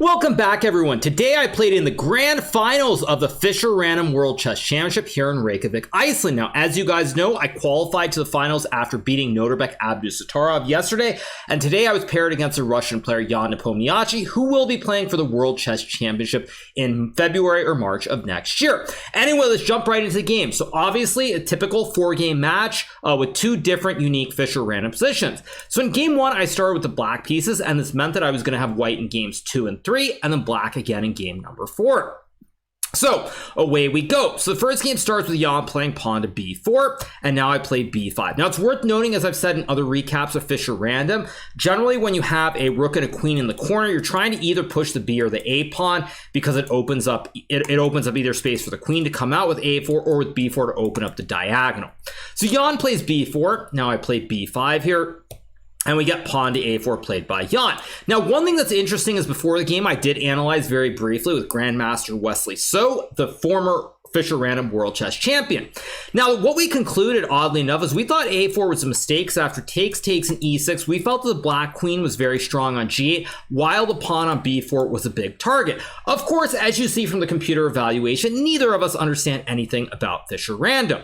Welcome back, everyone. Today I played in the grand finals of the Fischer Random World Chess Championship here in Reykjavik, Iceland. Now, as you guys know, I qualified to the finals after beating Norbek Abdusattorov yesterday, and today I was paired against a Russian player, Ian Nepomniachtchi, who will be playing for the World Chess Championship in February or March of next year. Anyway, let's jump right into the game. So obviously, a typical 4-game match with two different unique Fischer random positions. So in game 1, I started with the black pieces, and this meant that I was going to have white in games 2 and 3, and then black again in game number 4. So away we go. So the first game starts with Jan playing pawn to b4, and now I play b5. Now it's worth noting, as I've said in other recaps of Fischer Random, generally when you have a rook and a queen in the corner, you're trying to either push the b or the a pawn because it opens up either space for the queen to come out with a4 or with b4 to open up the diagonal. So Jan plays b4. Now I play b5 here. And we get pawn to a4 played by Jan. Now, one thing that's interesting is before the game, I did analyze very briefly with Grandmaster Wesley So, the former Fischer Random World Chess Champion. Now, what we concluded, oddly enough, is we thought a4 was a mistake. So after takes, and e6, we felt that the black queen was very strong on g8, while the pawn on b4 was a big target. Of course, as you see from the computer evaluation, neither of us understand anything about Fischer Random,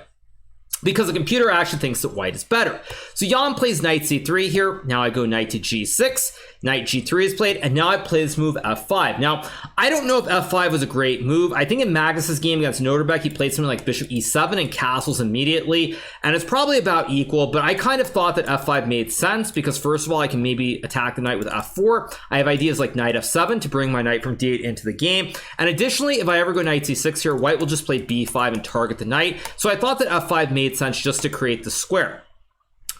because the computer actually thinks that white is better. So Jan plays knight c3 here. Now I go knight to g6. Knight g3 is played, and now I play this move f5. Now, I don't know if f5 was a great move. I think in Magnus's game against Norbek, he played something like bishop e7 and castles immediately, and it's probably about equal, but I kind of thought that f5 made sense because, first of all, I can maybe attack the knight with f4. I have ideas like knight f7 to bring my knight from d8 into the game, and additionally, if I ever go knight c6 here, white will just play b5 and target the knight, so I thought that f5 made sense just to create the square.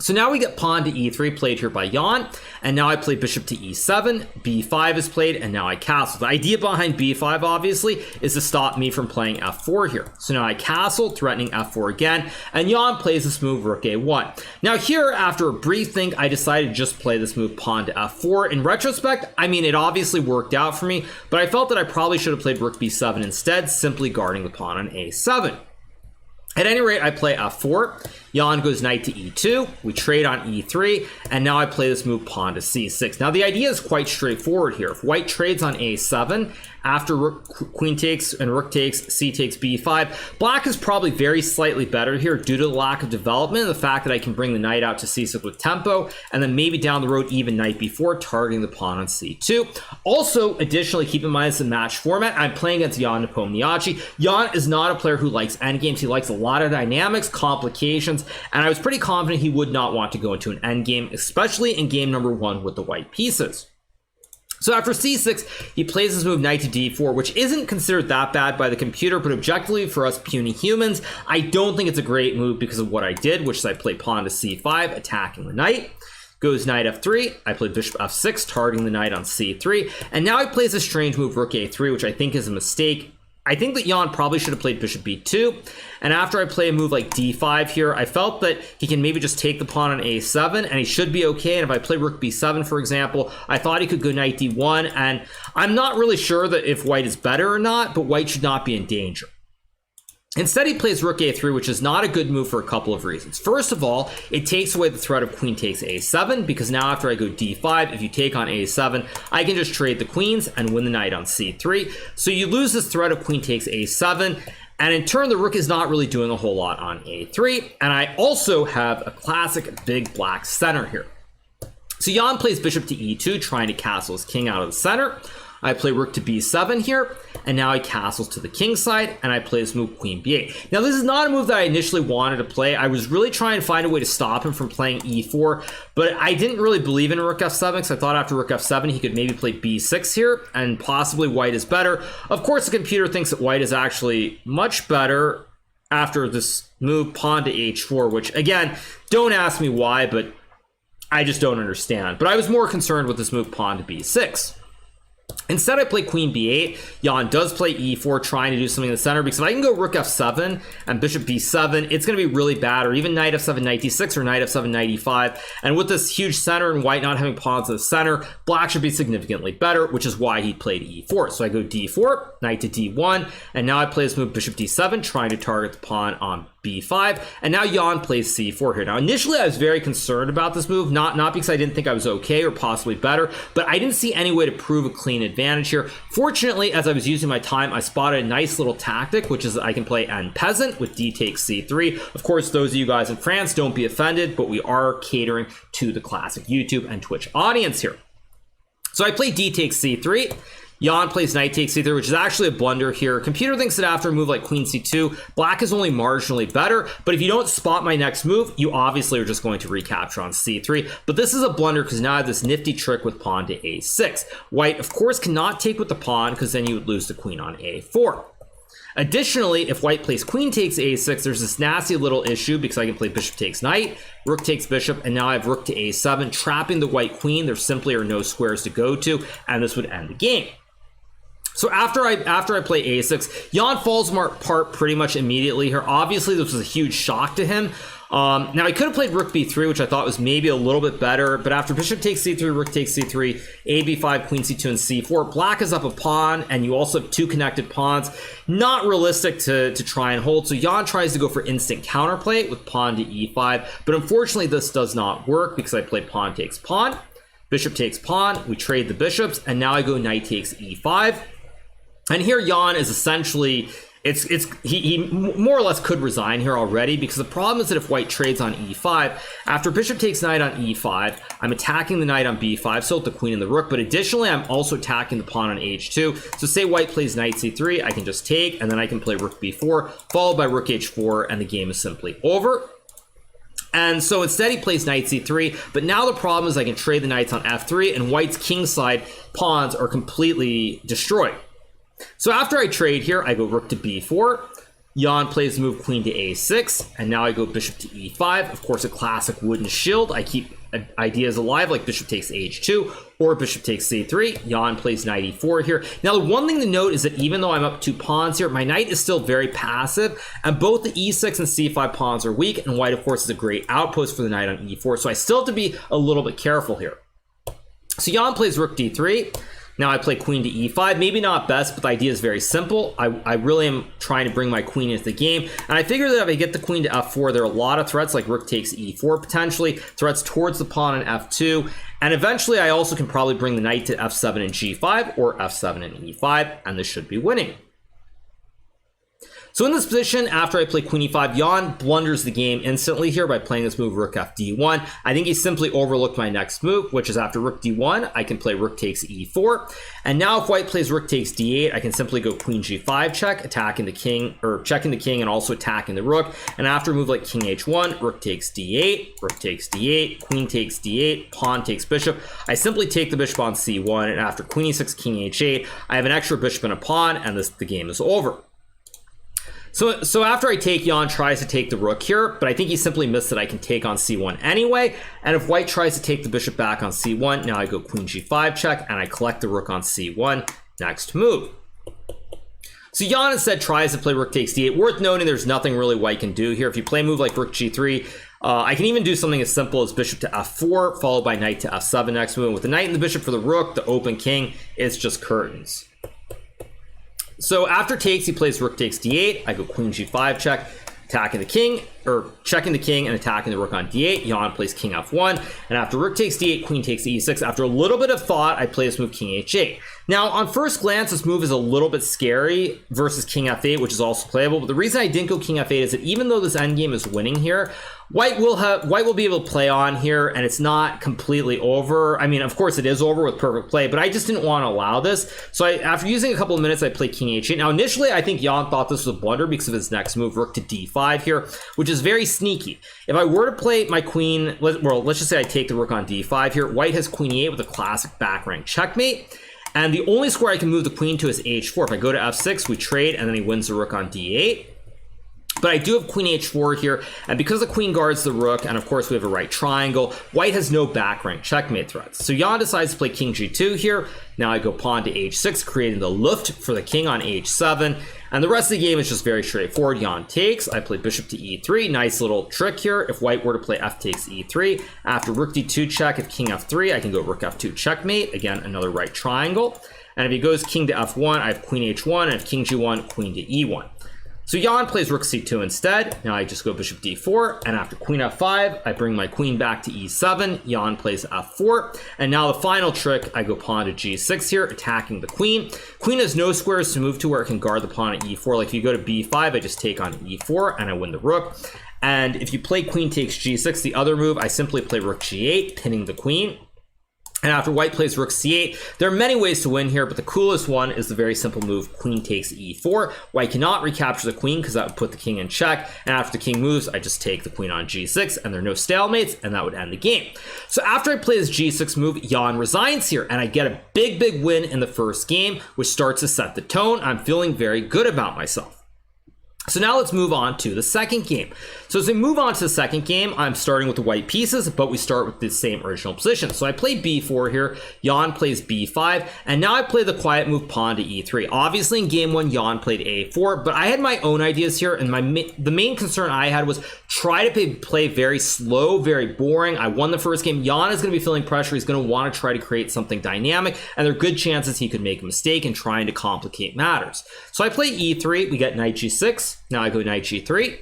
So now we get pawn to e3 played here by Jan, and now I play bishop to e7, b5 is played, and now I castle. The idea behind b5, obviously, is to stop me from playing f4 here. So now I castle, threatening f4 again, and Jan plays this move rook a1. Now here, after a brief think, I decided to just play this move pawn to f4. In retrospect, I mean, it obviously worked out for me, but I felt that I probably should have played rook b7 instead, simply guarding the pawn on a7. At any rate, I play f4. Jan goes knight to e2. We trade on e3, and now I play this move pawn to c6. Now the idea is quite straightforward here. If white trades on a7 after queen takes and rook takes, c takes b5, black is probably very slightly better here due to the lack of development and the fact that I can bring the knight out to c6 with tempo, and then maybe down the road even knight b4, targeting the pawn on c2. Also, additionally, keep in mind it's a match format. I'm playing against Ian Nepomniachtchi. Jan is not a player who likes endgames. He likes a lot of dynamics, complications, and I was pretty confident he would not want to go into an endgame, especially in game number 1 with the white pieces. So after c6, he plays this move knight to d4, which isn't considered that bad by the computer, but objectively for us puny humans, I don't think it's a great move because of what I did, which is I play pawn to c5, attacking the knight. Goes knight f3, I play bishop f6, targeting the knight on c3, and now he plays a strange move rook a3, which I think is a mistake. I think that Jan probably should have played bishop b2, and after I play a move like d5 here, I felt that he can maybe just take the pawn on a7, and he should be okay. And if I play rook b7, for example, I thought he could go knight d1, and I'm not really sure that if white is better or not, but white should not be in danger. Instead, he plays rook a3, which is not a good move for a couple of reasons. First of all, it takes away the threat of queen takes a7, because now after I go d5, if you take on a7, I can just trade the queens and win the knight on c3. So you lose this threat of queen takes a7, and in turn, the rook is not really doing a whole lot on a3. And I also have a classic big black center here. So Jan plays bishop to e2, trying to castle his king out of the center. I play rook to b7 here, and now I castles to the king side, and I play this move queen b8. Now, this is not a move that I initially wanted to play. I was really trying to find a way to stop him from playing e4, but I didn't really believe in rook f7, because I thought after rook f7, he could maybe play b6 here, and possibly white is better. Of course, the computer thinks that white is actually much better after this move pawn to h4, which, again, don't ask me why, but I just don't understand. But I was more concerned with this move pawn to b6. Instead, I play queen b8. Jan does play e4, trying to do something in the center, because if I can go rook f7 and bishop b7, it's going to be really bad, or even knight f7, knight d6, or knight f7, knight e5. And with this huge center and white not having pawns in the center, black should be significantly better, which is why he played e4. So I go d4. knight to d1, and now I play this move bishop d7, trying to target the pawn on b5, and now Jan plays c4 here. Now initially I was very concerned about this move, not because I didn't think I was okay or possibly better, but I didn't see any way to prove a clean advantage here. Fortunately, as I was using my time, I spotted a nice little tactic, which is I can play en peasant with d takes c3. Of course, those of you guys in France, don't be offended, but we are catering to the classic YouTube and Twitch audience here. So I play d takes c3. Jan plays knight takes c3, which is actually a blunder here. Computer thinks that after a move like queen c2, black is only marginally better, but if you don't spot my next move, you obviously are just going to recapture on c3. But this is a blunder because now I have this nifty trick with pawn to a6. White, of course, cannot take with the pawn because then you would lose the queen on a4. Additionally, if white plays queen takes a6, there's this nasty little issue because I can play bishop takes knight, rook takes bishop, and now I have rook to a7, trapping the white queen. There simply are no squares to go to, and this would end the game. So after I play a6, Jan falls apart pretty mumuch immediately here. Obviously, this was a huge shock to him. Now, he could have played rook b3, which I thought was maybe a little bit better, but after bishop takes c3, rook takes c3, a b5, queen c2, and c4, black is up a pawn, and you also have two connected pawns. Not realistic to try and hold, so Jan tries to go for instant counterplay with pawn to e5, but unfortunately, this does not work because I play pawn takes pawn, bishop takes pawn, we trade the bishops, and now I go knight takes e5. And here Jan is essentially, he more or less could resign here already, because the problem is that if white trades on e5, after bishop takes knight on e5, I'm attacking the knight on b5, so the queen and the rook, but additionally I'm also attacking the pawn on h2. So say white plays knight c3, I can just take, and then I can play rook b4, followed by rook h4, and the game is simply over. And so instead he plays knight c3, but now the problem is I can trade the knights on f3, and white's kingside pawns are completely destroyed. So after I trade here, I go rook to b4, Jan plays the move queen to a6, and now I go bishop to e5. Of course, a classic wooden shield. I keep ideas alive like bishop takes h2 or bishop takes c3. Jan plays knight e4 here. Now, the one thing to note is that even though I'm up 2 pawns here, my knight is still very passive, and both the e6 and c5 pawns are weak, and white, of course, is a great outpost for the knight on e4, so I still have to be a little bit careful here. So Jan plays rook d3. Now I play queen to e5, maybe not best, but the idea is very simple. I really am trying to bring my queen into the game, and I figure that if I get the queen to f4, there are a lot of threats like rook takes e4 potentially, threats towards the pawn on f2, and eventually I also can probably bring the knight to f7 and g5 or f7 and e5, and this should be winning. So in this position, after I play queen e5, Jan blunders the game instantly here by playing this move rook fd1. I think he simply overlooked my next move, which is after rook d1, I can play rook takes e4. And now if white plays rook takes d8, I can simply go queen g5 check, attacking the king, or checking the king and also attacking the rook. And after a move like king h1, rook takes d8, rook takes d8, queen takes d8, pawn takes bishop, I simply take the bishop on c1, and after queen e6, king h8, I have an extra bishop and a pawn, and the game is over. So after I take, Jan tries to take the rook here, but I think he simply missed that I can take on c1 anyway. And if white tries to take the bishop back on c1, now I go queen g5 check, and I collect the rook on c1. Next move. So Jan instead tries to play rook takes d8. Worth noting, there's nothing really white can do here. If you play a move like rook g3, I can even do something as simple as bishop to f4, followed by knight to f7 next move. With the knight and the bishop for the rook, the open king, it's just curtains. So after takes, he plays rook takes d8. I go queen g5 check, attacking the king, or checking the king and attacking the rook on d8. Jan plays king f1, and after rook takes d8, queen takes e6. After a little bit of thought, I play this move king h8. Now, on first glance, this move is a little bit scary versus king f8, which is also playable. But the reason I didn't go king f8 is that even though this endgame is winning here, white will be able to play on here, and it's not completely over. I mean, of course, it is over with perfect play, but I just didn't want to allow this. So after using a couple of minutes, I played king h8. Now, initially, I think Jan thought this was a blunder because of his next move, rook to d5 here, which is very sneaky. If I were to play my queen, well, let's just say I take the rook on d5 here. White has queen e8 with a classic back rank checkmate. And the only square I can move the queen to is h4. If I go to f6, we trade, and then he wins the rook on d8. But I do have queen h4 here, and because the queen guards the rook, and of course we have a right triangle, white has no back rank checkmate threats. So Jan decides to play king g2 here. Now I go pawn to h6, creating the luft for the king on h7. And the rest of the game is just very straightforward. Jan takes, I play bishop to e3. Nice little trick here. If white were to play f takes e3, after rook d2 check, if king f3, I can go rook f2 checkmate. Again, another right triangle. And if he goes king to f1, I have queen h1, and if king g1, queen to e1. So Jan plays rook c2 instead. Now I just go bishop d4, and after queen f5, I bring my queen back to e7. Jan plays f4, and now the final trick, I go pawn to g6 here, attacking the queen. Queen has no squares to move to where it can guard the pawn at e4. Like if you go to b5, I just take on e4, and I win the rook. And if you play queen takes g6, the other move, I simply play rook g8, pinning the queen. And after white plays rook c8, there are many ways to win here, but the coolest one is the very simple move queen takes e4. White cannot recapture the queen because that would put the king in check, and after the king moves, I just take the queen on g6, and there are no stalemates, and that would end the game. So after I play this g6 move, Jan resigns here, and I get a big win in the first game, which starts to set the tone. I'm feeling very good about myself. So now let's move on to the second game. So as we move on to the second game, I'm starting with the white pieces, but we start with the same original position. So I play b4 here, Jan plays b5, and now I play the quiet move pawn to e3. Obviously in game one, Jan played a4, but I had my own ideas here, and the main concern I had was try to play very slow, very boring. I won the first game. Jan is going to be feeling pressure. He's going to want to try to create something dynamic, and there are good chances he could make a mistake in trying to complicate matters. So I play e3, we get knight g6. Now I go knight g3,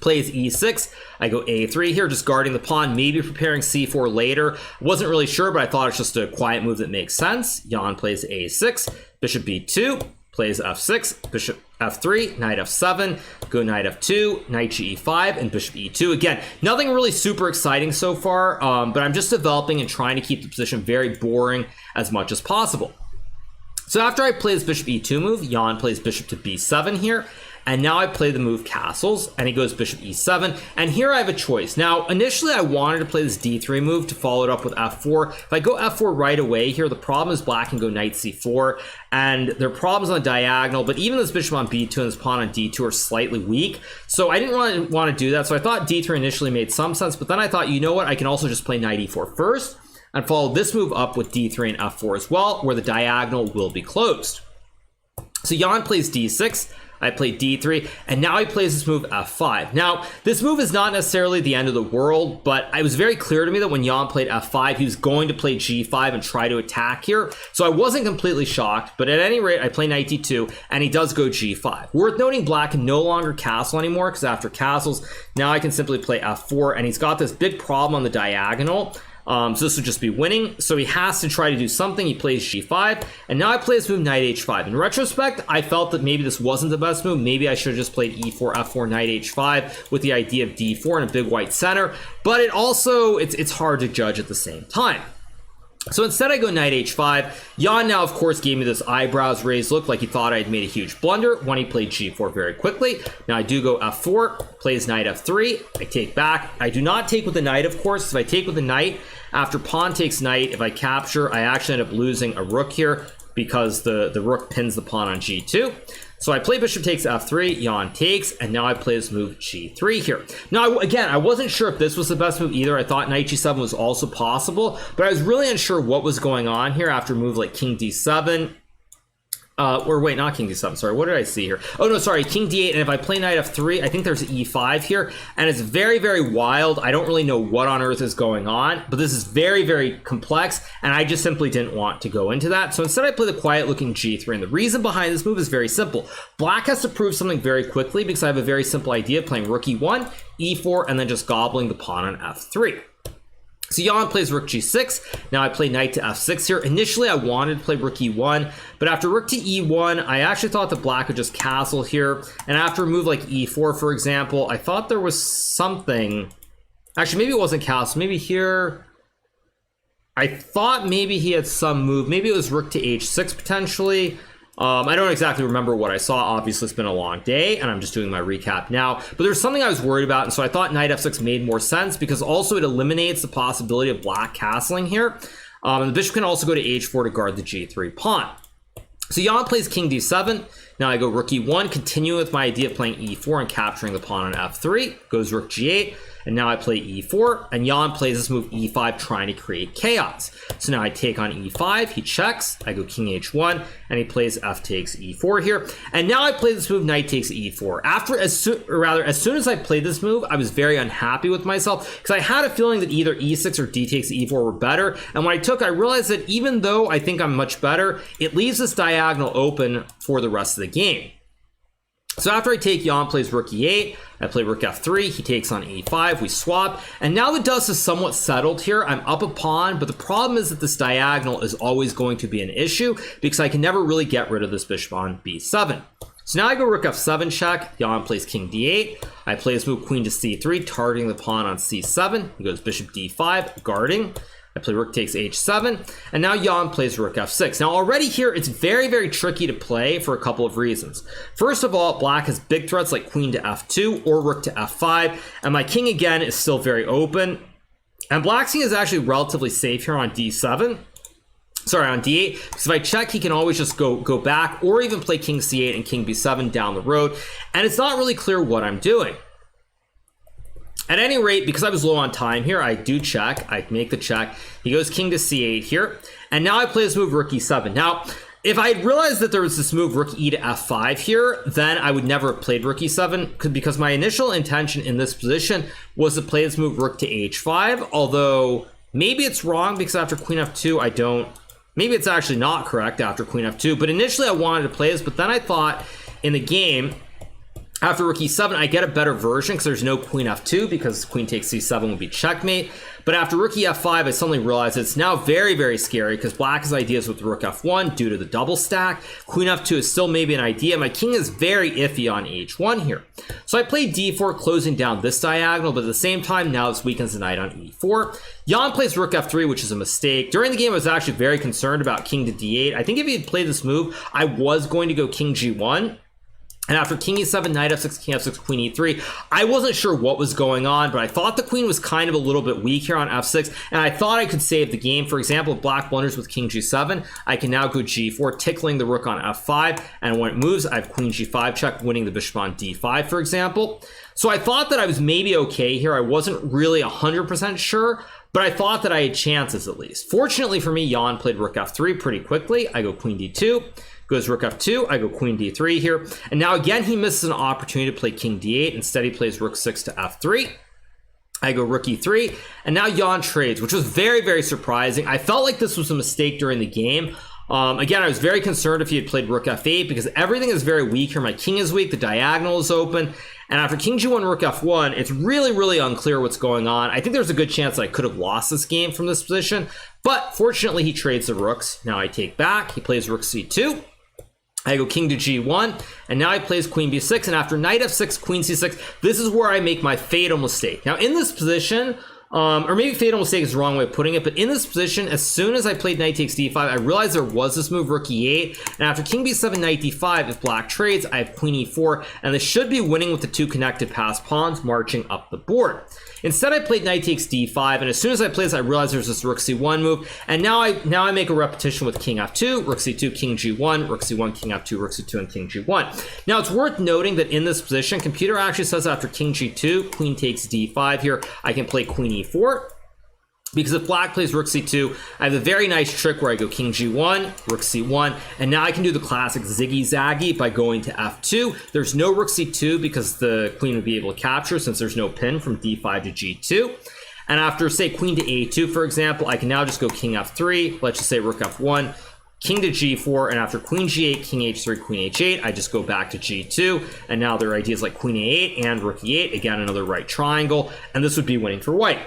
plays e6, I go a3 here, just guarding the pawn, maybe preparing c4 later. Wasn't really sure, but I thought it's just a quiet move that makes sense. Jan plays a6, bishop b2, plays f6, bishop f3, knight f7, go knight f2, knight ge5, and bishop e2. Again, nothing really super exciting so far, but I'm just developing and trying to keep the position very boring as much as possible. So after I play this bishop e2 move, Jan plays bishop to b7 here. And now I play the move castles, and he goes bishop e7, and here I have a choice. Now, initially I wanted to play this d3 move to follow it up with f4. If I go f4 right away here, the problem is black can go knight c4, and there are problems on the diagonal, but even this bishop on b2 and this pawn on d2 are slightly weak, so I didn't want to do that. So I thought d3 initially made some sense, but then I thought, you know what, I can also just play knight e4 first, and follow this move up with d3 and f4 as well, where the diagonal will be closed. So Jan plays d6, I play d3, and now he plays this move f5. Now, this move is not necessarily the end of the world, but it was very clear to me that when Jan played f5, he was going to play g5 and try to attack here. So I wasn't completely shocked, but at any rate, I play knight d2, and he does go g5. Worth noting, black can no longer castle anymore, because after castles, now I can simply play f4, and he's got this big problem on the diagonal. So this would just be winning. So he has to try to do something. He plays g5, and now I play this move knight h5. In retrospect, I felt that maybe this wasn't the best move. Maybe I should have just played e4, f4, knight h5 with the idea of d4 and a big white center. But it also, it's hard to judge at the same time. So instead I go knight h5. Jan now, of course, gave me this eyebrows raised look like he thought I had made a huge blunder when he played g4 very quickly. Now I do go f4, plays knight f3, I take back. I do not take with the knight, of course. If I take with the knight, after pawn takes knight, if I capture, I actually end up losing a rook here because the rook pins the pawn on g2. So I play bishop takes f3, Jan takes, and now I play this move g3 here. Now, again, I wasn't sure if this was the best move either. I thought knight g7 was also possible, but I was really unsure what was going on here after a move like king d7. Or wait, not king d7, sorry, what did I see here? Oh no, sorry, king d8, and if I play knight f3, I think there's e5 here, and it's very, very wild. I don't really know what on earth is going on, but this is very, very complex, and I just simply didn't want to go into that. So instead I play the quiet looking g3, and the reason behind this move is very simple. Black has to prove something very quickly because I have a very simple idea of playing rook e1, e4, and then just gobbling the pawn on f3. So Jan plays rook g6. Now I play knight to f6 here. Initially, I wanted to play rook e1, but after rook to e1, I actually thought that black would just castle here. And after a move like e4, for example, I thought there was something. Actually, maybe it wasn't castle. Maybe here. I thought maybe he had some move. Maybe it was rook to h6 potentially. I don't exactly remember what I saw. Obviously, it's been a long day, and I'm just doing my recap now. But there's something I was worried about, and so I thought knight f6 made more sense because also it eliminates the possibility of black castling here. And the bishop can also go to h4 to guard the g3 pawn. So Jan plays king d7. Now I go rook e1, continuing with my idea of playing e4 and capturing the pawn on f3. Goes rook g8, and now I play e4, and Jan plays this move e5, trying to create chaos. So now I take on e5, he checks, I go king h1, and he plays f takes e4 here. And now I play this move knight takes e4. As soon as I played this move, I was very unhappy with myself because I had a feeling that either e6 or d takes e4 were better. And when I took, I realized that even though I think I'm much better, it leaves this diagonal open for the rest of the game. So after I take, Jan plays rook e8, I play rook f3, he takes on e5, we swap, and now the dust is somewhat settled here. I'm up a pawn, but the problem is that this diagonal is always going to be an issue because I can never really get rid of this bishop on b7. So now I go rook f7 check, Jan plays king d8, I play this move queen to c3, targeting the pawn on c7, he goes bishop d5, guarding. I play rook takes h7, and now Jan plays rook f6. Now already here, it's very, very tricky to play for a couple of reasons. First of all, black has big threats like queen to f2 or rook to f5, and my king again is still very open. And black's king is actually relatively safe here on d7. Sorry, on d8, because if I check, he can always just go back or even play king c8 and king b7 down the road, and it's not really clear what I'm doing. At any rate, because I was low on time here, I do check. I make the check. He goes king to c8 here. And now I play this move rook e7. Now, if I had realized that there was this move rook e to f5 here, then I would never have played rook e7 because my initial intention in this position was to play this move rook to h5. Although, maybe it's wrong because after queen f2, maybe it's actually not correct after queen f2. But initially I wanted to play this, but then I thought in the game, after rook e7, I get a better version because there's no queen f2 because queen takes c7 would be checkmate. But after rook e5, I suddenly realized it's now very, very scary because black has ideas with rook f1 due to the double stack. Queen f2 is still maybe an idea. My king is very iffy on h1 here. So I played d4, closing down this diagonal, but at the same time, now this weakens the knight on e4. Jan plays rook f3, which is a mistake. During the game, I was actually very concerned about king to d8. I think if he had played this move, I was going to go king g1. And after king e7, knight f6, king f6, queen e3, I wasn't sure what was going on, but I thought the queen was kind of a little bit weak here on f6, and I thought I could save the game. For example, if black blunders with king g7, I can now go g4, tickling the rook on f5, and when it moves, I have queen g5 check, winning the bishop on d5, for example. So I thought that I was maybe okay here. I wasn't really 100% sure, but I thought that I had chances at least. Fortunately for me, Jan played rook f3 pretty quickly. I go queen d2. Goes rook f2, I go queen d3 here. And now again, he misses an opportunity to play king d8. Instead, he plays rook 6 to f3. I go rook e3, and now Jan trades, which was very, very surprising. I felt like this was a mistake during the game. Again, I was very concerned if he had played rook f8 because everything is very weak here. My king is weak, the diagonal is open. And after king g1, rook f1, it's really, really unclear what's going on. I think there's a good chance I could have lost this game from this position. But fortunately, he trades the rooks. Now I take back. He plays rook c2. I go king to g1, and now he plays queen b6, and after knight f6, queen c6, this is where I make my fatal mistake. Now in this position, or maybe fatal mistake is the wrong way of putting it, but in this position, as soon as I played knight takes d5, I realized there was this move rook e8, and after king b7, knight d5, if black trades, I have queen e4, and this should be winning with the two connected passed pawns marching up the board. Instead, I played knight takes d5, and as soon as I play this, I realized there's this rook c1 move, and now I make a repetition with king f2, rook c2, king g1, rook c1, king f2, rook c2, and king g1. Now, it's worth noting that in this position, computer actually says after king g2, queen takes d5 here, I can play queen e4. Because if black plays rook c2, I have a very nice trick where I go king g1, rook c1, and now I can do the classic ziggy-zaggy by going to f2. There's no rook c2 because the queen would be able to capture since there's no pin from d5 to g2. And after, say, queen to a2, for example, I can now just go king f3, let's just say rook f1, king to g4, and after queen g8, king h3, queen h8, I just go back to g2, and now there are ideas like queen a8 and rook e8, again, another right triangle, and this would be winning for white.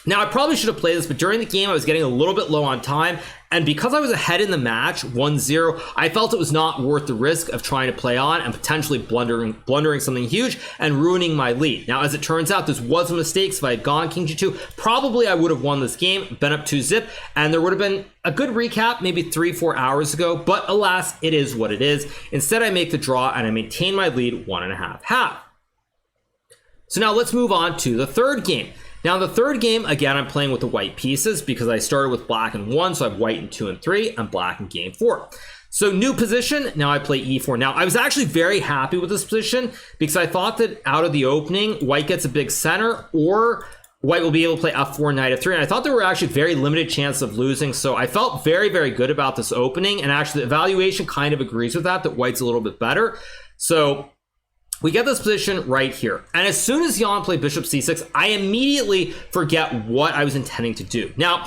Now, I probably should have played this, but during the game, I was getting a little bit low on time, and because I was ahead in the match, 1-0, I felt it was not worth the risk of trying to play on and potentially blundering something huge and ruining my lead. Now, as it turns out, this was a mistake. So if I had gone king g2, probably I would have won this game, been up 2-zip, and there would have been a good recap maybe 3-4 hours ago, but alas, it is what it is. Instead, I make the draw, and I maintain my lead 1.5-half. So now let's move on to the third game. Now in the third game, again, I'm playing with the white pieces because I started with black in 1, so I have white in 2 and 3, and black in game 4. So new position, now I play e4. Now I was actually very happy with this position because I thought that out of the opening, white gets a big center or white will be able to play f4, knight f3, and I thought there were actually very limited chances of losing, so I felt very, very good about this opening, and actually the evaluation kind of agrees with that white's a little bit better. So we get this position right here, and as soon as Jan played bishop c6, I immediately forget what I was intending to do. Now,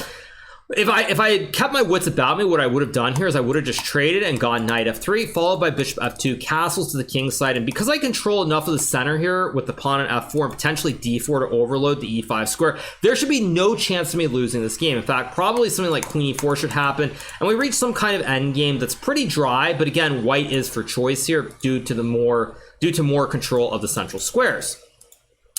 if I had kept my wits about me, what I would have done here is I would have just traded and gone knight f3, followed by bishop f2, castles to the king side, and because I control enough of the center here with the pawn on f4 and potentially d4 to overload the e5 square, there should be no chance of me losing this game. In fact, probably something like queen e4 should happen, and we reach some kind of endgame that's pretty dry, but again, white is for choice here due to more control of the central squares.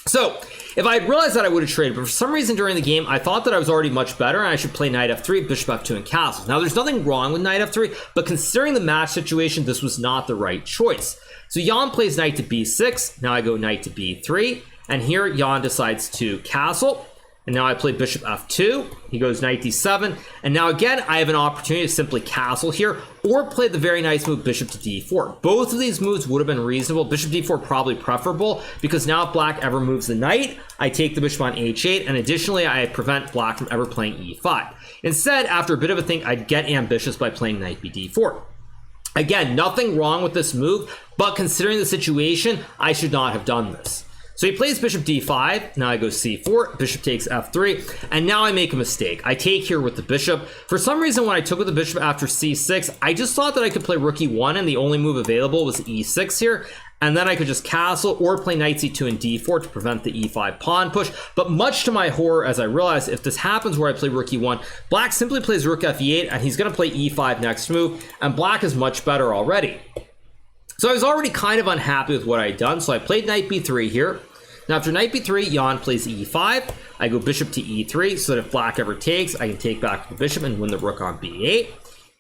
So if I had realized that, I would have traded, but for some reason during the game, I thought that I was already much better and I should play knight f3, bishop f2, and castles. Now, there's nothing wrong with knight f3, but considering the match situation, this was not the right choice. So Jan plays knight to b6. Now I go knight to b3, and here Jan decides to castle. And now I play bishop f2, he goes knight d7, and now again I have an opportunity to simply castle here or play the very nice move bishop to d4. Both of these moves would have been reasonable. Bishop d4 probably preferable because now if black ever moves the knight, I take the bishop on h8, and additionally I prevent black from ever playing e5. Instead, after a bit of a think, I'd get ambitious by playing knight bd4. Again, nothing wrong with this move, but considering the situation, I should not have done this. So he plays bishop d5, now I go c4, bishop takes f3, and now I make a mistake. I take here with the bishop. For some reason, when I took with the bishop after c6, I just thought that I could play rook e1, and the only move available was e6 here, and then I could just castle or play knight c2 and d4 to prevent the e5 pawn push. But much to my horror, as I realized, if this happens where I play rook e1, black simply plays rook f8, and he's going to play e5 next move, and black is much better already. So I was already kind of unhappy with what I had done, so I played knight b3 here. Now after knight b3, Jan plays e5. I go bishop to e3 so that if black ever takes, I can take back the bishop and win the rook on b8.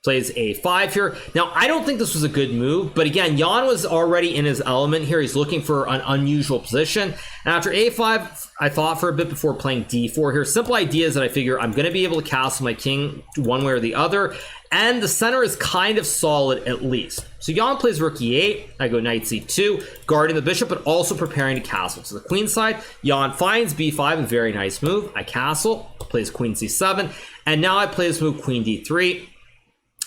Plays a5 here. Now, I don't think this was a good move, but again, Jan was already in his element here. He's looking for an unusual position. And after a5, I thought for a bit before playing d4 here. Simple idea is that I figure I'm going to be able to castle my king one way or the other, and the center is kind of solid at least. So Jan plays rook e8. I go knight c2, guarding the bishop, but also preparing to castle. To the queen side, Jan finds b5, a very nice move. I castle, plays queen c7, and now I play this move queen d3,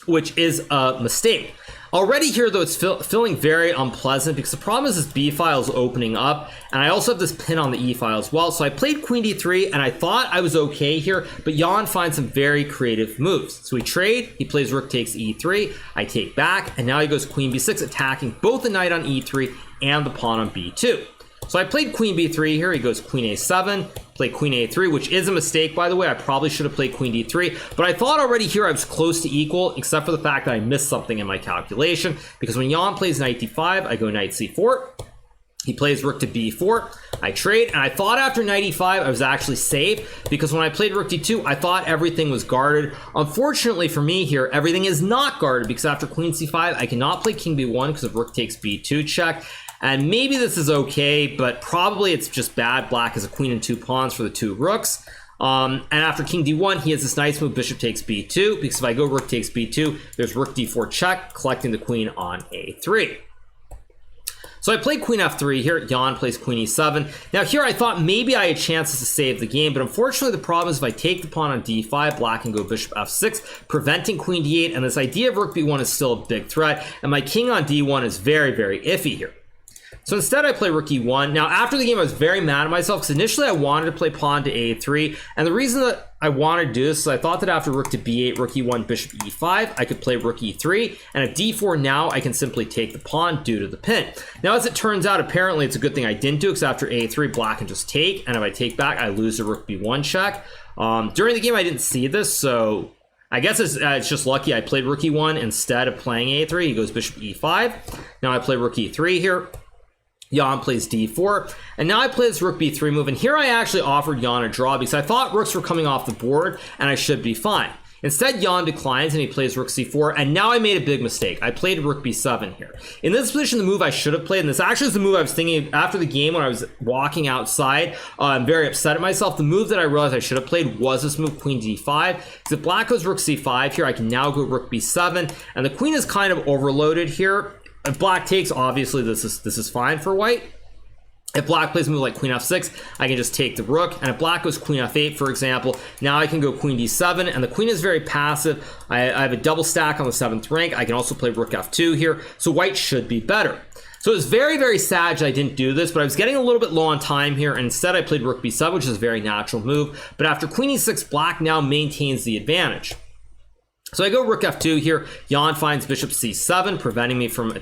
which is a mistake. Already here, though, it's feeling very unpleasant because the problem is this b file is opening up, and I also have this pin on the e file as well. So I played queen d3, and I thought I was okay here, but Jan finds some very creative moves. So we trade, he plays rook takes e3, I take back, and now he goes queen b6, attacking both the knight on e3 and the pawn on b2. So I played queen b3 here, he goes queen a7, play queen a3, which is a mistake, by the way. I probably should have played queen d3, but I thought already here I was close to equal, except for the fact that I missed something in my calculation, because when Jan plays knight d5, I go knight c4, he plays rook to b4, I trade, and I thought after knight e5 I was actually safe, because when I played rook d2, I thought everything was guarded. Unfortunately for me here, everything is not guarded, because after queen c5, I cannot play king b1 because of rook takes b2 check. And maybe this is okay, but probably it's just bad. Black has a queen and two pawns for the two rooks. And after king d1, he has this nice move, bishop takes b2, because if I go rook takes b2, there's rook d4 check, collecting the queen on a3. So I played queen f3 here, Jan plays queen e7. Now here I thought maybe I had chances to save the game, but unfortunately the problem is if I take the pawn on d5, black can go bishop f6, preventing queen d8, and this idea of rook b1 is still a big threat, and my king on d1 is very, very iffy here. So instead I play rook e1. Now after the game I was very mad at myself because initially I wanted to play pawn to a3, and the reason that I wanted to do this is I thought that after rook to b8, rook e1, bishop e5, I could play rook e3, and at d4 now I can simply take the pawn due to the pin. Now as it turns out, apparently it's a good thing I didn't do, because after a3 black can just take, and if I take back I lose the rook b1 check. During the game I didn't see this, so I guess it's just lucky I played rook e1 instead of playing a3. He goes bishop e5. Now I play rook e3 here. Jan plays d4, and now I play this rook b3 move, and here I actually offered Jan a draw because I thought rooks were coming off the board and I should be fine. Instead, Jan declines and he plays rook c4, and now I made a big mistake. I played rook b7 here. In this position, the move I should have played, and this actually is the move I was thinking after the game when I was walking outside. I'm very upset at myself. The move that I realized I should have played was this move, queen d5. Because if black goes rook c5 here, I can now go rook b7, and the queen is kind of overloaded here. If black takes, obviously this is fine for white. If black plays a move like queen f6, I can just take the rook. And if black goes queen f8, for example, now I can go queen d7. And the queen is very passive. I have a double stack on the 7th rank. I can also play rook f2 here. So white should be better. So it was very, very sad that I didn't do this, but I was getting a little bit low on time here. And instead, I played rook b7, which is a very natural move. But after queen e6, black now maintains the advantage. So I go rook f2 here. Jan finds bishop c7, preventing me from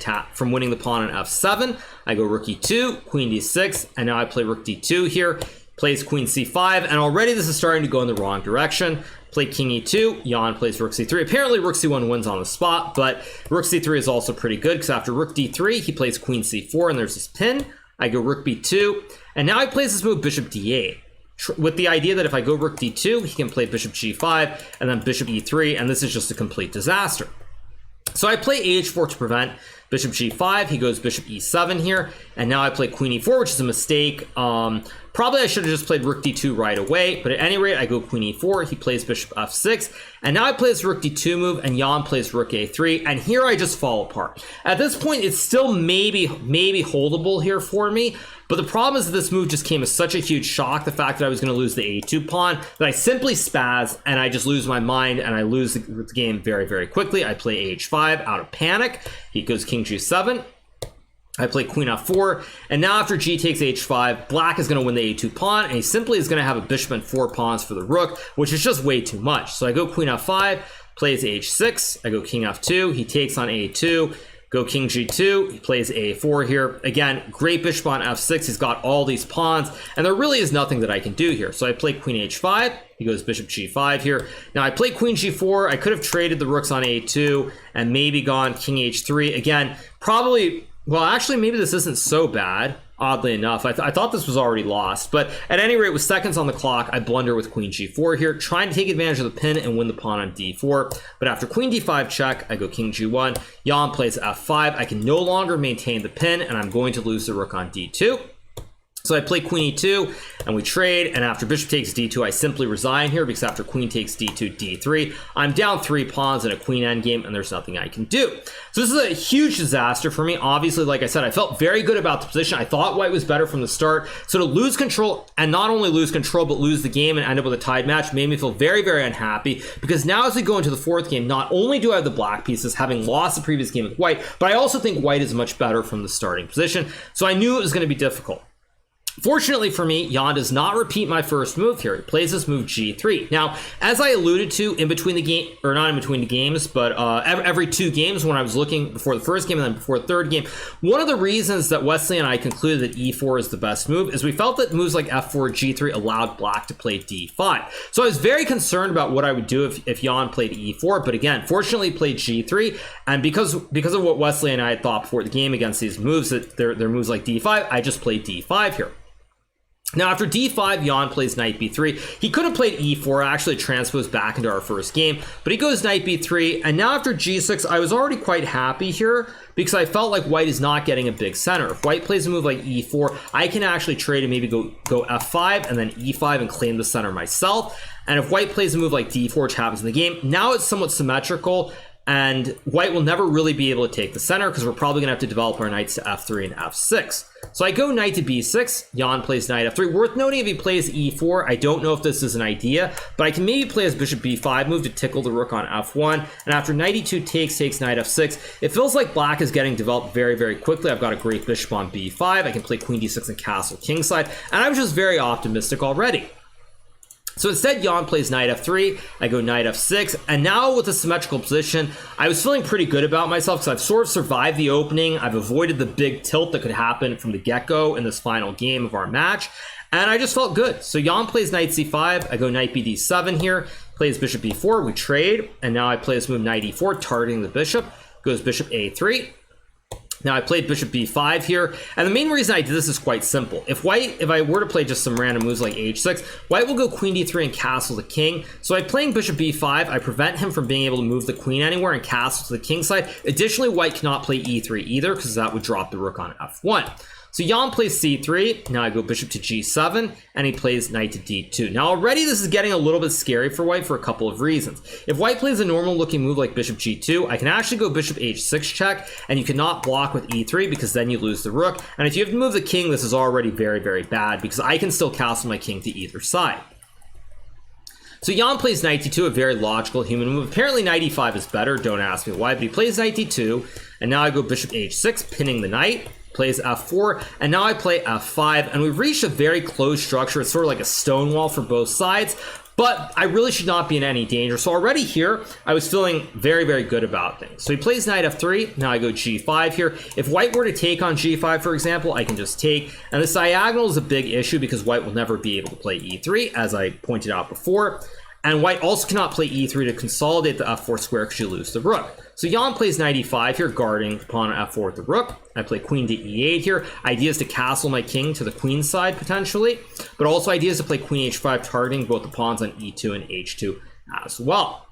winning the pawn on f7. I go rook e2, queen d6, and now I play rook d2 here. Plays queen c5, and already this is starting to go in the wrong direction. Play king e2, Jan plays rook c3. Apparently rook c1 wins on the spot, but rook c3 is also pretty good because after rook d3, he plays queen c4, and there's this pin. I go rook b2, and now he plays this move bishop d8. With the idea that if I go rook d2, he can play bishop g5 and then bishop e3, and this is just a complete disaster. So I play ah4 to prevent bishop g5. He goes bishop e7 here, and now I play queen e4, which is a mistake. Probably I should have just played rook d2 right away, but at any rate, I go queen e4. He plays bishop f6, and now I play this rook d2 move, and Jan plays rook a3, and here I just fall apart. At this point, it's still maybe holdable here for me, but the problem is that this move just came as such a huge shock, the fact that I was going to lose the a2 pawn, that I simply spaz, and I just lose my mind, and I lose the game very, very quickly. I play ah5 out of panic. He goes king g7. I play queen f4, and now after g takes h5, black is going to win the a2 pawn, and he simply is going to have a bishop and 4 pawns for the rook, which is just way too much. So I go queen f5, plays h6, I go king f2, he takes on a2, go king g2, he plays a4 here. Again, great bishop on f6, he's got all these pawns, and there really is nothing that I can do here. So I play queen h5, he goes bishop g5 here. Now I play queen g4, I could have traded the rooks on a2, and maybe gone king h3. Again, probably... Well, actually, maybe this isn't so bad, oddly enough. I thought this was already lost. But at any rate, with seconds on the clock, I blunder with queen g4 here, trying to take advantage of the pin and win the pawn on d4. But after queen d5 check, I go king g1. Jan plays f5. I can no longer maintain the pin, and I'm going to lose the rook on d2. So I play queen e2, and we trade, and after bishop takes d2, I simply resign here, because after queen takes d2, d3, I'm down 3 pawns in a queen endgame, and there's nothing I can do. So this is a huge disaster for me. Obviously, like I said, I felt very good about the position. I thought white was better from the start. So to lose control, and not only lose control, but lose the game and end up with a tied match, made me feel very, very unhappy, because now as we go into the 4th game, not only do I have the black pieces, having lost the previous game with white, but I also think white is much better from the starting position. So I knew it was going to be difficult. Fortunately for me, Jan does not repeat my first move here. He plays this move g3. Now, as I alluded to in between the game, or not in between the games, but every 2 games when I was looking before the first game and then before the 3rd game, one of the reasons that Wesley and I concluded that e4 is the best move is we felt that moves like f4, g3 allowed black to play d5. So I was very concerned about what I would do if Jan played e4, but again, fortunately he played g3, and because of what Wesley and I had thought before the game against these moves, that they're moves like d5, I just played d5 here. Now after d5, Jan plays knight b3. He could have played e4, actually transposed back into our first game, but he goes knight b3, and now after g6, I was already quite happy here because I felt like white is not getting a big center. If white plays a move like e4, I can actually trade and maybe go f5 and then e5 and claim the center myself. And if white plays a move like d4, which happens in the game, now it's somewhat symmetrical, and white will never really be able to take the center because we're probably going to have to develop our knights to f3 and f6. So I go knight to b6, Jan plays knight f3. Worth noting, if he plays e4, I don't know if this is an idea, but I can maybe play his bishop b5 move to tickle the rook on f1, and after knight e2 takes knight f6, it feels like black is getting developed very, very quickly. I've got a great bishop on b5, I can play queen d6 and castle kingside, and I'm just very optimistic already. So instead, Jan plays knight f3, I go knight f6, and now with a symmetrical position, I was feeling pretty good about myself because I've sort of survived the opening, I've avoided the big tilt that could happen from the get-go in this final game of our match, and I just felt good. So Jan plays knight c5, I go knight bd7 here, plays bishop b4, we trade, and now I play this move knight e4, targeting the bishop, goes bishop a3, Now I played bishop b5 here, and the main reason I did this is quite simple. If I were to play just some random moves like h6, white will go queen d3 and castle the king. So by playing bishop b5, I prevent him from being able to move the queen anywhere and castle to the king side. Additionally, white cannot play e3 either, because that would drop the rook on f1. So Jan plays c3, now I go bishop to g7, and he plays knight to d2. Now already this is getting a little bit scary for white for a couple of reasons. If white plays a normal looking move like bishop g2, I can actually go bishop h6 check, and you cannot block with e3 because then you lose the rook. And if you have to move the king, this is already very, very bad because I can still castle my king to either side. So Jan plays knight d2, a very logical human move. Apparently knight e5 is better, don't ask me why, but he plays knight d2, and now I go bishop h6, pinning the knight, plays f4, and now I play f5, and we've reached a very close structure. It's sort of like a stone wall for both sides, but I really should not be in any danger. So already here, I was feeling very, very good about things. So he plays knight f3, now I go g5 here. If white were to take on g5, for example, I can just take, and this diagonal is a big issue because white will never be able to play e3, as I pointed out before. And white also cannot play e3 to consolidate the f4 square because you lose the rook. So Jan plays knight e5 here, guarding pawn on f4 with the rook. I play queen to e8 here. Ideas to castle my king to the queen side potentially, but also ideas to play queen h5, targeting both the pawns on e2 and h2 as well.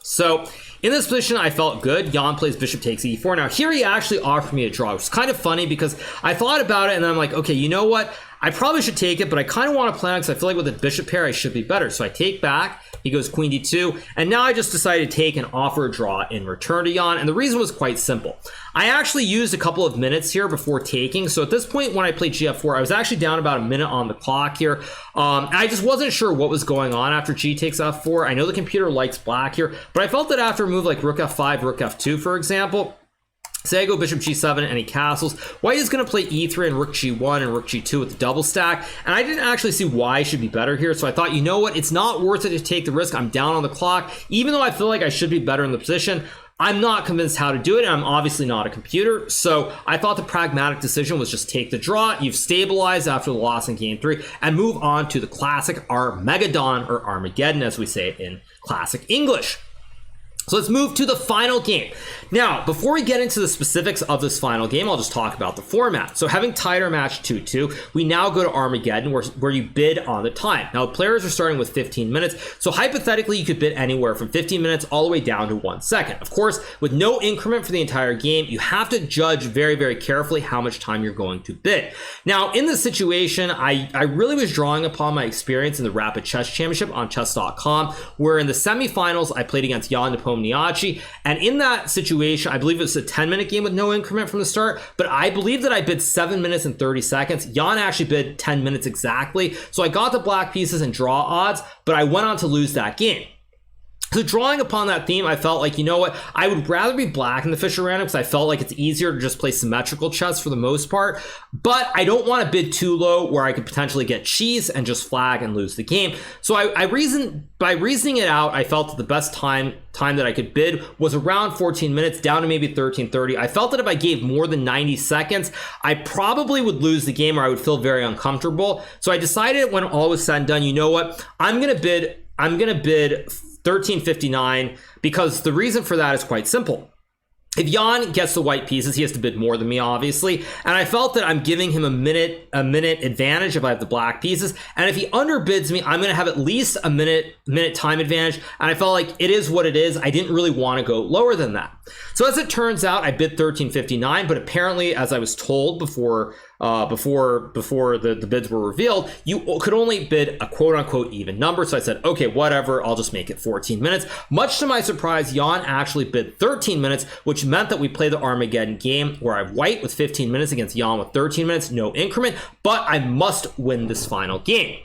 So in this position, I felt good. Jan plays bishop takes e4. Now here he actually offered me a draw, which is kind of funny because I thought about it and then I'm like, okay, you know what? I probably should take it, but I kind of want to plan because I feel like with a bishop pair, I should be better. So I take back. He goes queen d2, and now I just decided to take and offer a draw in return to Jan, and the reason was quite simple. I actually used a couple of minutes here before taking, so at this point when I played gf4, I was actually down about a minute on the clock here. I just wasn't sure what was going on after g takes f4. I know the computer likes black here, but I felt that after a move like rook f5, rook f2, for example, say I go bishop g7 and he castles, white is going to play e3 and rook g1 and rook g2 with the double stack, and I didn't actually see why I should be better here, so I thought, you know what, it's not worth it to take the risk. I'm down on the clock. Even though I feel like I should be better in the position, I'm not convinced how to do it, and I'm obviously not a computer, so I thought the pragmatic decision was just take the draw. You've stabilized after the loss in game 3, and move on to the classic Armageddon, or Armageddon as we say it in classic English. So let's move to the final game. Now, before we get into the specifics of this final game, I'll just talk about the format. So having tied our match 2-2, we now go to Armageddon where you bid on the time. Now, players are starting with 15 minutes. So hypothetically, you could bid anywhere from 15 minutes all the way down to 1 second. Of course, with no increment for the entire game, you have to judge very, very carefully how much time you're going to bid. Now, in this situation, I really was drawing upon my experience in the Rapid Chess Championship on chess.com, where in the semifinals, I played against Ian Nepomniachtchi, and in that situation, I believe it was a 10-minute game with no increment from the start, but I believe that I bid 7 minutes and 30 seconds. Jan actually bid 10 minutes exactly, so I got the black pieces and draw odds, but I went on to lose that game. So drawing upon that theme, I felt like, you know what, I would rather be black in the Fischer random because I felt like it's easier to just play symmetrical chess for the most part, but I don't want to bid too low where I could potentially get cheese and just flag and lose the game. So by reasoning it out, I felt that the best time that I could bid was around 14 minutes, down to maybe 13:30. I felt that if I gave more than 90 seconds, I probably would lose the game or I would feel very uncomfortable. So I decided when all was said and done, you know what, I'm gonna bid 13:59, because the reason for that is quite simple. If Jan gets the white pieces, he has to bid more than me, obviously. And I felt that I'm giving him a minute advantage if I have the black pieces. And if he underbids me, I'm going to have at least a minute time advantage. And I felt like it is what it is. I didn't really want to go lower than that. So as it turns out, I bid 13:59, but apparently, as I was told before the bids were revealed, you could only bid a quote-unquote even number. So I said, okay, whatever, I'll just make it 14 minutes. Much to my surprise, Jan actually bid 13 minutes, which meant that we play the Armageddon game where I have white with 15 minutes against Jan with 13 minutes, no increment, but I must win this final game.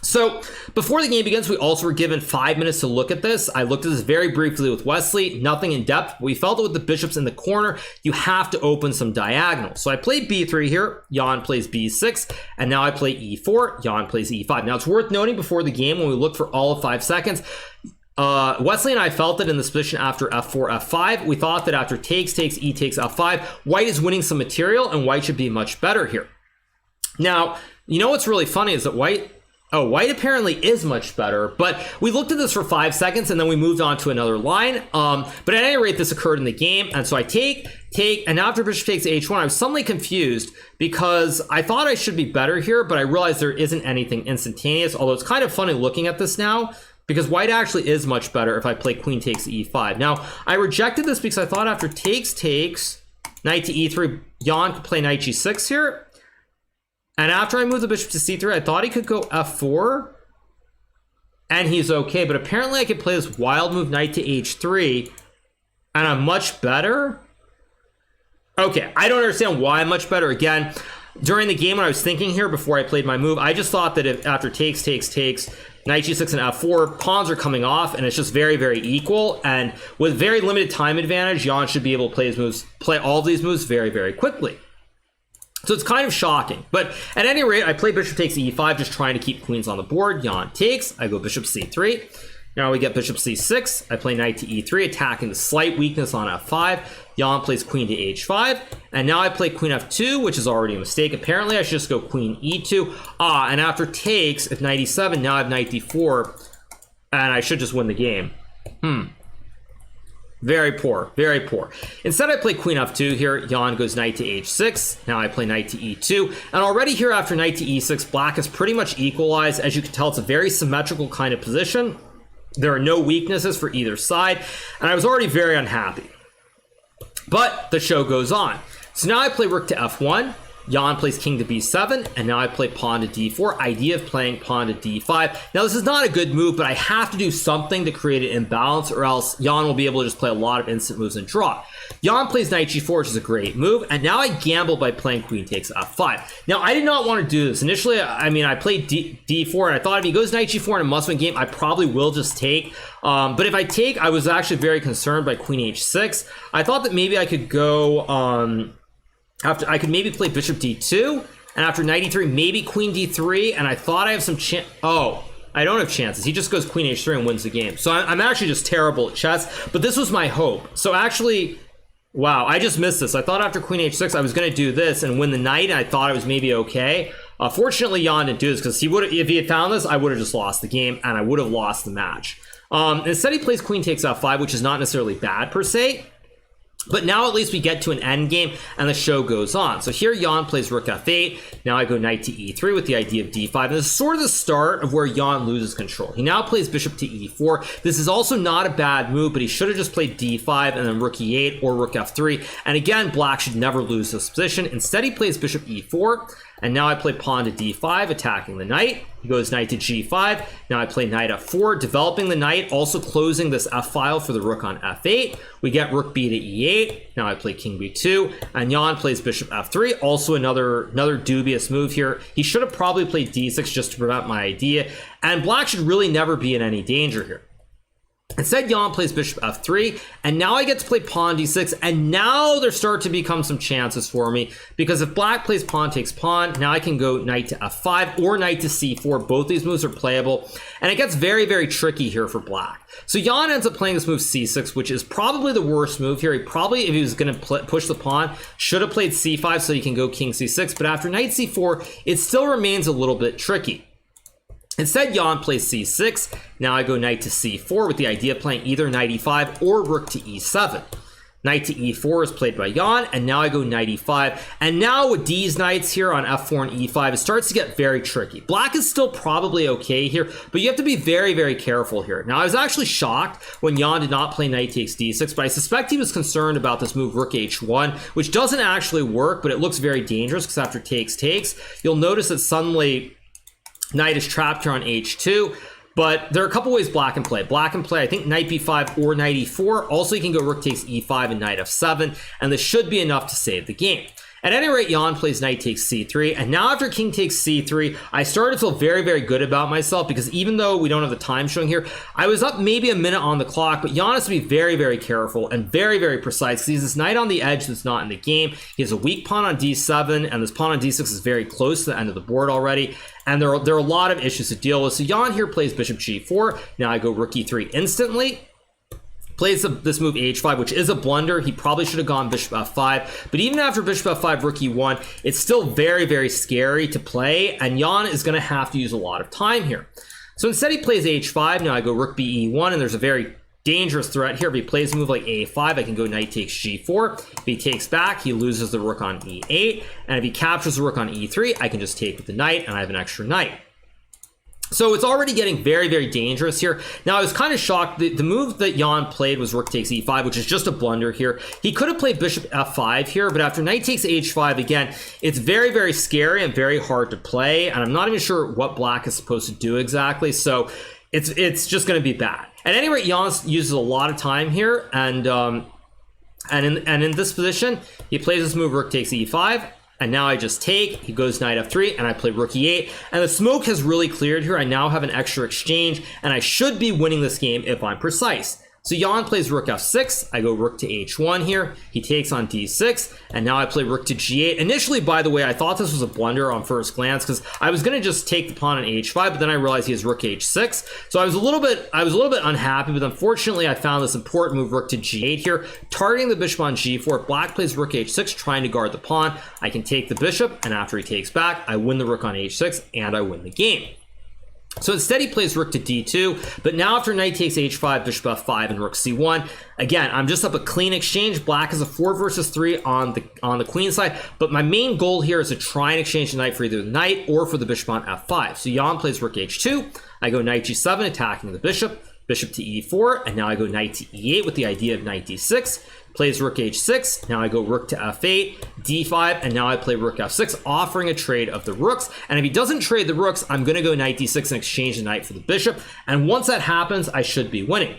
So before the game begins, we also were given 5 minutes to look at this. I looked at this very briefly with Wesley, nothing in depth. But we felt that with the bishops in the corner, you have to open some diagonals. So I played b3 here, Jan plays b6, and now I play e4, Jan plays e5. Now it's worth noting before the game, when we looked for all of 5 seconds, Wesley and I felt that in this position after f4, f5, we thought that after takes, e takes f5, white is winning some material and white should be much better here. Now, you know what's really funny is that white Oh, white apparently is much better, but we looked at this for 5 seconds and then we moved on to another line. But at any rate, this occurred in the game, and so I take, and after bishop takes h1, I was suddenly confused because I thought I should be better here, but I realized there isn't anything instantaneous, although it's kind of funny looking at this now, because white actually is much better if I play queen takes e5. Now, I rejected this because I thought after takes, knight to e3, Jan could play knight g6 here. And after I moved the bishop to c3, I thought he could go f4, and he's okay. But apparently I could play this wild move, knight to h3, and I'm much better? Okay, I don't understand why I'm much better. Again, during the game when I was thinking here before I played my move, I just thought that if after takes, knight g6 and f4, pawns are coming off, and it's just very, very equal. And with very limited time advantage, Jan should be able to play all these moves very, very quickly. So it's kind of shocking. But at any rate, I play bishop takes e5, just trying to keep queens on the board. Jan takes, I go bishop c3. Now we get bishop c6. I play knight to e3, attacking the slight weakness on f5. Jan plays queen to h5. And now I play queen f2, which is already a mistake. Apparently I should just go queen e2. And after takes, if knight e7, now I have knight d4. And I should just win the game. Very poor, very poor. Instead, I play queen f2 here. Jan goes knight to h6. Now I play knight to e2. And already here after knight to e6, black is pretty much equalized. As you can tell, it's a very symmetrical kind of position. There are no weaknesses for either side. And I was already very unhappy. But the show goes on. So now I play rook to f1. Jan plays king to b7, and now I play pawn to d4. Idea of playing pawn to d5. Now this is not a good move, but I have to do something to create an imbalance, or else Jan will be able to just play a lot of instant moves and draw. Jan plays knight g4, which is a great move, and now I gamble by playing queen takes f5. Now I did not want to do this. Initially, I played d4, and I thought if he goes knight g4 in a must-win game, I probably will just take. But if I take, I was actually very concerned by queen h6. I thought that maybe I could go... After I could maybe play bishop d2, and after knight e3, maybe queen d3, and I thought I have some chance. Oh, I don't have chances. He just goes queen h3 and wins the game. So I'm actually just terrible at chess, but this was my hope. So actually, wow, I just missed this. I thought after queen h6, I was going to do this and win the knight, and I thought it was maybe okay. Fortunately, Jan didn't do this, because if he had found this, I would have just lost the game, and I would have lost the match. Instead, he plays queen takes f5, which is not necessarily bad per se. But now at least we get to an end game and the show goes on. So here Jan plays rook f8. Now I go knight to e3 with the idea of d5. And this is sort of the start of where Jan loses control. He now plays bishop to e4. This is also not a bad move, but he should have just played d5 and then rook e8 or rook f3. And again, black should never lose this position. Instead, he plays bishop e4. And now I play pawn to d5, attacking the knight. He goes knight to g5. Now I play knight f4, developing the knight, also closing this f file for the rook on f8. We get rook b to e8. Now I play king b2. And Jan plays bishop f3, also another dubious move here. He should have probably played d6 just to prevent my idea. And black should really never be in any danger here. Instead, Jan plays bishop f3, and now I get to play pawn d6, and now there start to become some chances for me, because if black plays pawn takes pawn, now I can go knight to f5 or knight to c4. Both these moves are playable, and it gets very, very tricky here for black. So Jan ends up playing this move c6, which is probably the worst move here. He probably, if he was going to push the pawn, should have played c5 so he can go king c6, but after knight c4, it still remains a little bit tricky. Instead, Jan plays c6. Now I go knight to c4 with the idea of playing either knight e5 or rook to e7. Knight to e4 is played by Jan, and now I go knight e5. And now with these knights here on f4 and e5, it starts to get very tricky. Black is still probably okay here, but you have to be very, very careful here. Now, I was actually shocked when Jan did not play knight takes d6, but I suspect he was concerned about this move rook h1, which doesn't actually work, but it looks very dangerous because after takes, you'll notice that suddenly knight is trapped here on h2, but there are a couple ways black can play. Black can play, I think, knight b5 or knight e4. Also, you can go rook takes e5 and knight f7, and this should be enough to save the game. At any rate, Jan plays knight takes c3, and now after king takes c3, I started to feel very, very good about myself, because even though we don't have the time showing here, I was up maybe a minute on the clock, but Jan has to be very, very careful and very, very precise, because he has this knight on the edge that's not in the game. He has a weak pawn on d7, and this pawn on d6 is very close to the end of the board already, and there are a lot of issues to deal with. So Jan here plays bishop g4. Now I go rook e3 instantly. Plays this move h5, which is a blunder. He probably should have gone bishop f5, but even after bishop f5, rook e1, it's still very, very scary to play, and Jan is going to have to use a lot of time here. So instead he plays h5. Now I go rook b e1, and there's a very dangerous threat here. If he plays a move like a5, I can go knight takes g4. If he takes back, he loses the rook on e8, and if he captures the rook on e3, I can just take with the knight, and I have an extra knight. So it's already getting very, very dangerous here. Now, I was kind of shocked. The move that Jan played was rook takes e5, which is just a blunder here. He could have played bishop f5 here, but after knight takes h5, again, it's very, very scary and very hard to play, and I'm not even sure what black is supposed to do exactly, so it's just going to be bad. At any rate, Jan uses a lot of time here, and in this position, he plays this move rook takes e5, and now I just take, he goes knight f3, and I play rook e8, and the smoke has really cleared here. I now have an extra exchange, and I should be winning this game if I'm precise. So Jan plays rook f6, I go rook to h1 here, he takes on d6, and now I play rook to g8. Initially, by the way, I thought this was a blunder on first glance, because I was going to just take the pawn on h5, but then I realized he has rook h6, so I was a little bit unhappy, but unfortunately I found this important move rook to g8 here, targeting the bishop on g4. Black plays rook h6, trying to guard the pawn. I can take the bishop, and after he takes back, I win the rook on h6, and I win the game. So instead he plays rook to d2, but now after knight takes h5, bishop f5, and rook c1, again, I'm just up a clean exchange. Black is a 4 versus 3 on the queen side, but my main goal here is to try and exchange the knight for either the knight or for the bishop on f5. So Jan plays rook h2, I go knight g7, attacking the bishop, bishop to e4, and now I go knight to e8 with the idea of knight d6. Plays rook h6, now I go rook to f8, d5, and now I play rook f6, offering a trade of the rooks. And if he doesn't trade the rooks, I'm going to go knight d6 and exchange the knight for the bishop. And once that happens, I should be winning.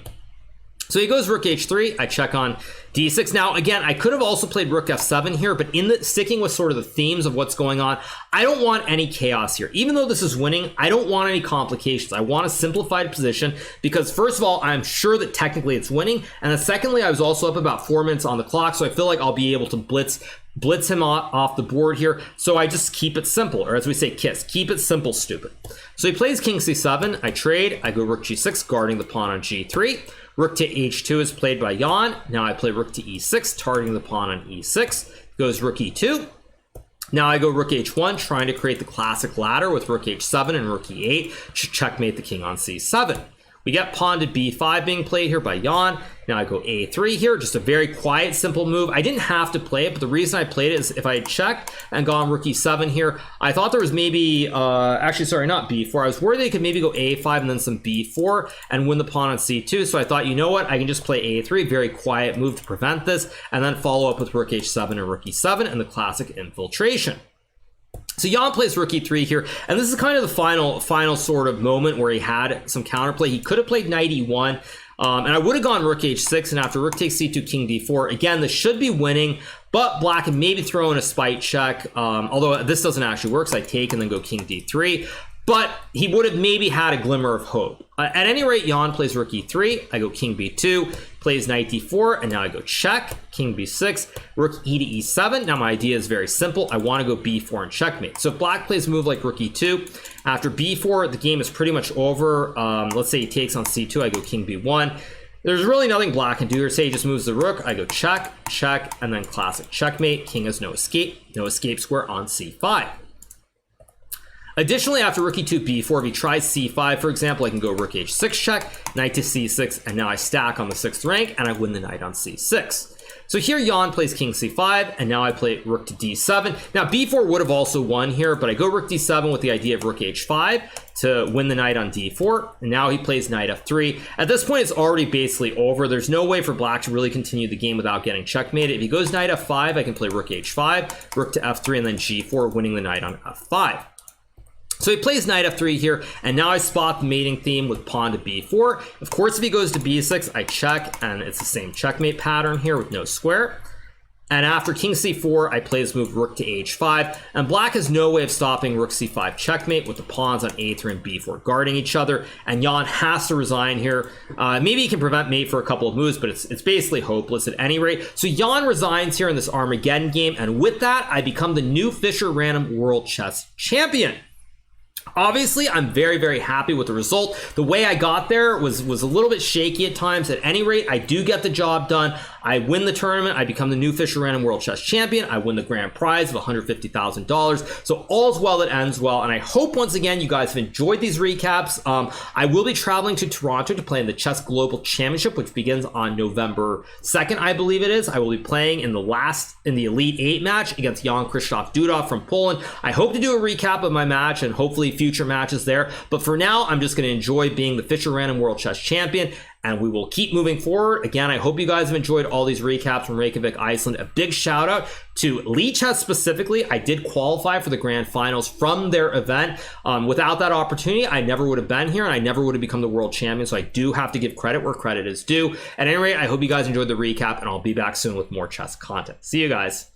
So he goes rook h3, I check on d6. Now, again, I could have also played rook f7 here, but sticking with sort of the themes of what's going on, I don't want any chaos here. Even though this is winning, I don't want any complications. I want a simplified position because, first of all, I'm sure that technically it's winning, and then secondly, I was also up about 4 minutes on the clock, so I feel like I'll be able to blitz him off the board here. So I just keep it simple, or as we say, KISS, keep it simple, stupid. So he plays king c7, I trade, I go rook g6, guarding the pawn on g3. Rook to h2 is played by Jan. Now I play rook to e6, targeting the pawn on e6. Goes rook e2. Now I go rook h1, trying to create the classic ladder with rook h7 and rook e8 to checkmate the king on c7. We get pawn to b5 being played here by Jan. Now I go a3 here, just a very quiet, simple move. I didn't have to play it, but the reason I played it is if I had checked and gone rook e7 here, I thought there was maybe, actually, sorry, not b4. I was worried they could maybe go a5 and then some b4 and win the pawn on c2. So I thought, you know what, I can just play a3, very quiet move to prevent this, and then follow up with rook h7 and rook e7 and the classic infiltration. So Jan plays rook e3 here, and this is kind of the final sort of moment where he had some counterplay. He could have played knight e1, and I would have gone rook h6, and after rook takes c2, king d4. Again, this should be winning, but black can maybe throw in a spite check, although this doesn't actually work, so I take and then go king d3. But he would have maybe had a glimmer of hope. At any rate, Jan plays rook e3, I go king b2, plays knight d4, and now I go check, king b6, rook e to e7. Now my idea is very simple. I want to go b4 and checkmate. So if black plays a move like rook e2, after b4, the game is pretty much over. Let's say he takes on c2, I go king b1. There's really nothing black can do here. Say he just moves the rook, I go check, check, and then classic checkmate. King has no escape square on c5. Additionally, after rook e2, b4, if he tries c5, for example, I can go rook h6 check, knight to c6, and now I stack on the 6th rank, and I win the knight on c6. So here Jan plays king c5, and now I play rook to d7. Now b4 would have also won here, but I go rook d7 with the idea of rook h5 to win the knight on d4, and now he plays knight f3. At this point, it's already basically over. There's no way for black to really continue the game without getting checkmated. If he goes knight f5, I can play rook h5, rook to f3, and then g4, winning the knight on f5. So he plays knight f3 here, and now I spot the mating theme with pawn to b4. Of course, if he goes to b6, I check, and it's the same checkmate pattern here with no square. And after king c4, I play this move rook to h5, and black has no way of stopping rook c5 checkmate with the pawns on a3 and b4 guarding each other, and Jan has to resign here. Maybe he can prevent mate for a couple of moves, but it's basically hopeless at any rate. So Jan resigns here in this Armageddon game, and with that, I become the new Fischer Random World Chess Champion. Obviously, I'm very, very happy with the result. The way I got there was a little bit shaky at times. At any rate, I do get the job done. I win the tournament. I become the new Fischer Random World Chess Champion. I win the grand prize of $150,000. So all's well that ends well. And I hope once again you guys have enjoyed these recaps. I will be traveling to Toronto to play in the Chess Global Championship, which begins on November 2nd, I believe it is. I will be playing in the Elite 8 match against Jan Krzysztof Duda from Poland. I hope to do a recap of my match and hopefully future matches there. But for now, I'm just going to enjoy being the Fischer Random World Chess Champion, and we will keep moving forward. Again, I hope you guys have enjoyed all these recaps from Reykjavik, Iceland. A big shout out to Lee Chess specifically. I did qualify for the grand finals from their event. Without that opportunity, I never would have been here and I never would have become the world champion. So I do have to give credit where credit is due. At any rate, I hope you guys enjoyed the recap, and I'll be back soon with more chess content. See you guys.